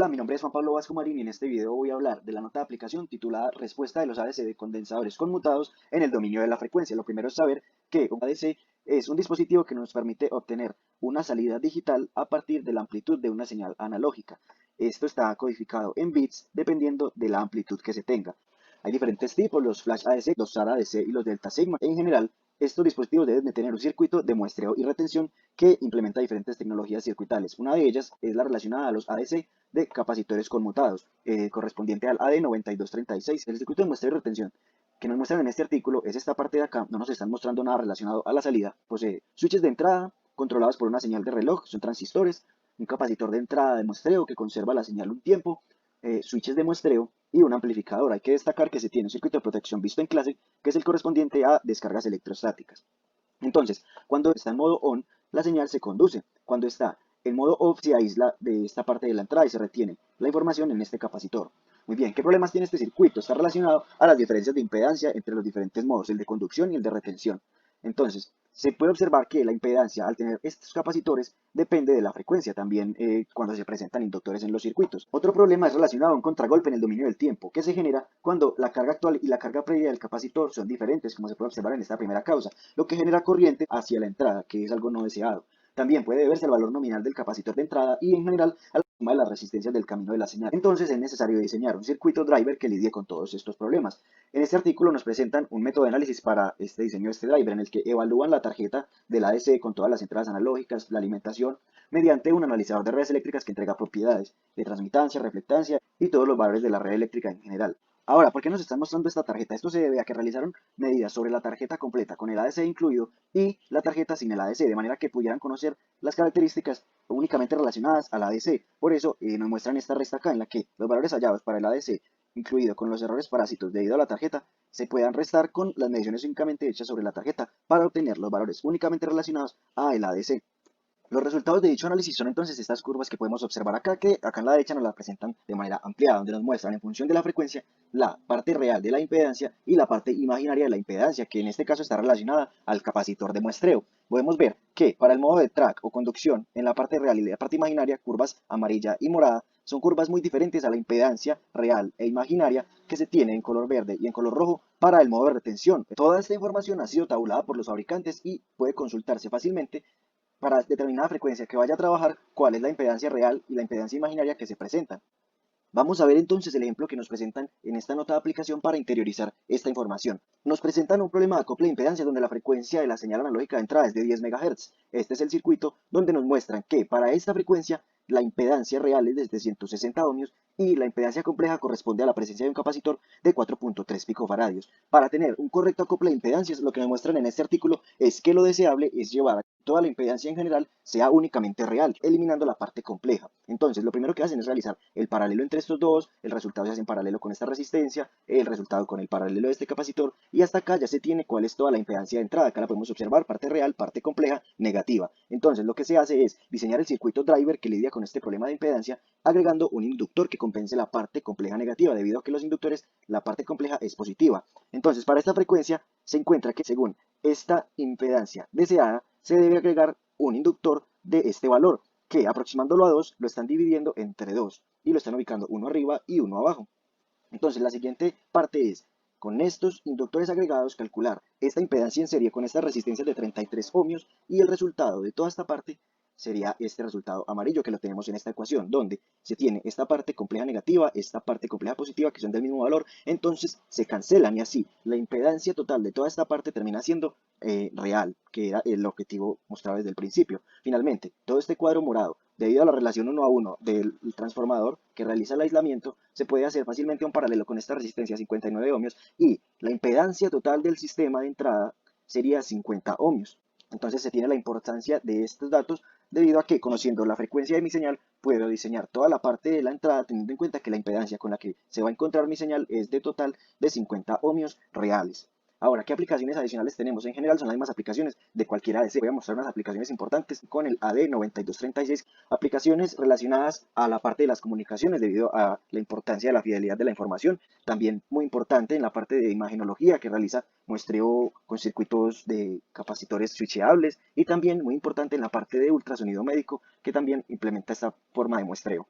Hola, mi nombre es Juan Pablo Vasco Marín y en este video voy a hablar de la nota de aplicación titulada Respuesta de los ADC de condensadores conmutados en el dominio de la frecuencia. Lo primero es saber que un ADC es un dispositivo que nos permite obtener una salida digital a partir de la amplitud de una señal analógica. Esto está codificado en bits dependiendo de la amplitud que se tenga. Hay diferentes tipos, los Flash ADC, los SAR ADC y los Delta Sigma. En general, estos dispositivos deben de tener un circuito de muestreo y retención que implementa diferentes tecnologías circuitales. Una de ellas es la relacionada a los ADC de capacitores conmutados, correspondiente al AD9236. El circuito de muestreo y retención que nos muestran en este artículo es esta parte de acá. No nos están mostrando nada relacionado a la salida. Posee switches de entrada controlados por una señal de reloj, son transistores, un capacitor de entrada de muestreo que conserva la señal un tiempo, switches de muestreo y un amplificador. Hay que destacar que se tiene un circuito de protección visto en clase, que es el correspondiente a descargas electrostáticas. Entonces, cuando está en modo on, la señal se conduce. Cuando está en modo off, se aísla de esta parte de la entrada y se retiene la información en este capacitor. Muy bien, ¿qué problemas tiene este circuito? Está relacionado a las diferencias de impedancia entre los diferentes modos, el de conducción y el de retención. Entonces, se puede observar que la impedancia al tener estos capacitores depende de la frecuencia también cuando se presentan inductores en los circuitos. Otro problema es relacionado a un contragolpe en el dominio del tiempo, que se genera cuando la carga actual y la carga previa del capacitor son diferentes, como se puede observar en esta primera causa, lo que genera corriente hacia la entrada, que es algo no deseado. También puede deberse al valor nominal del capacitor de entrada y en general a la suma de las resistencias del camino de la señal. Entonces es necesario diseñar un circuito driver que lidie con todos estos problemas. En este artículo nos presentan un método de análisis para este diseño de este driver en el que evalúan la tarjeta del ADC con todas las entradas analógicas, la alimentación, mediante un analizador de redes eléctricas que entrega propiedades de transmitancia, reflectancia y todos los valores de la red eléctrica en general. Ahora, ¿por qué nos están mostrando esta tarjeta? Esto se debe a que realizaron medidas sobre la tarjeta completa con el ADC incluido y la tarjeta sin el ADC, de manera que pudieran conocer las características únicamente relacionadas al ADC. Por eso nos muestran esta resta acá en la que los valores hallados para el ADC, incluido con los errores parásitos debido a la tarjeta, se puedan restar con las mediciones únicamente hechas sobre la tarjeta para obtener los valores únicamente relacionados al ADC. Los resultados de dicho análisis son entonces estas curvas que podemos observar acá, que acá en la derecha nos las presentan de manera ampliada, donde nos muestran en función de la frecuencia la parte real de la impedancia y la parte imaginaria de la impedancia, que en este caso está relacionada al capacitor de muestreo. Podemos ver que para el modo de track o conducción, en la parte real y la parte imaginaria, curvas amarilla y morada, son curvas muy diferentes a la impedancia real e imaginaria que se tiene en color verde y en color rojo para el modo de retención. Toda esta información ha sido tabulada por los fabricantes y puede consultarse fácilmente para determinada frecuencia que vaya a trabajar cuál es la impedancia real y la impedancia imaginaria que se presentan. Vamos a ver entonces el ejemplo que nos presentan en esta nota de aplicación para interiorizar esta información. Nos presentan un problema de acople de impedancia donde la frecuencia de la señal analógica de entrada es de 10 MHz. Este es el circuito donde nos muestran que para esta frecuencia la impedancia real es de 160 ohmios y la impedancia compleja corresponde a la presencia de un capacitor de 4.3 picofaradios. Para tener un correcto acople de impedancias, lo que nos muestran en este artículo es que lo deseable es llevar a que toda la impedancia en general sea únicamente real, eliminando la parte compleja. Entonces, lo primero que hacen es realizar el paralelo entre estos dos, el resultado se hace en paralelo con esta resistencia, el resultado con el paralelo de este capacitor, y hasta acá ya se tiene cuál es toda la impedancia de entrada. Acá la podemos observar, parte real, parte compleja, negativa. Entonces, lo que se hace es diseñar el circuito driver que lidia con este problema de impedancia, agregando un inductor que compense la parte compleja negativa, debido a que los inductores, la parte compleja es positiva. Entonces, para esta frecuencia, se encuentra que según esta impedancia deseada, se debe agregar un inductor de este valor, que aproximándolo a 2 lo están dividiendo entre 2 y lo están ubicando uno arriba y uno abajo. Entonces la siguiente parte es, con estos inductores agregados, calcular esta impedancia en serie con esta resistencia de 33 ohmios y el resultado de toda esta parte sería este resultado amarillo que lo tenemos en esta ecuación, donde se tiene esta parte compleja negativa, esta parte compleja positiva, que son del mismo valor, entonces se cancelan y así la impedancia total de toda esta parte termina siendo real, que era el objetivo mostrado desde el principio. Finalmente, todo este cuadro morado, debido a la relación 1 a 1 del transformador que realiza el aislamiento, se puede hacer fácilmente un paralelo con esta resistencia 59 ohmios y la impedancia total del sistema de entrada sería 50 ohmios. Entonces se tiene la importancia de estos datos debido a que, conociendo la frecuencia de mi señal, puedo diseñar toda la parte de la entrada teniendo en cuenta que la impedancia con la que se va a encontrar mi señal es de total de 50 ohmios reales. Ahora, ¿qué aplicaciones adicionales tenemos? En general son las mismas aplicaciones de cualquier ADC. Voy a mostrar unas aplicaciones importantes con el AD9236, aplicaciones relacionadas a la parte de las comunicaciones debido a la importancia de la fidelidad de la información. También muy importante en la parte de imagenología que realiza muestreo con circuitos de capacitores switcheables y también muy importante en la parte de ultrasonido médico que también implementa esta forma de muestreo.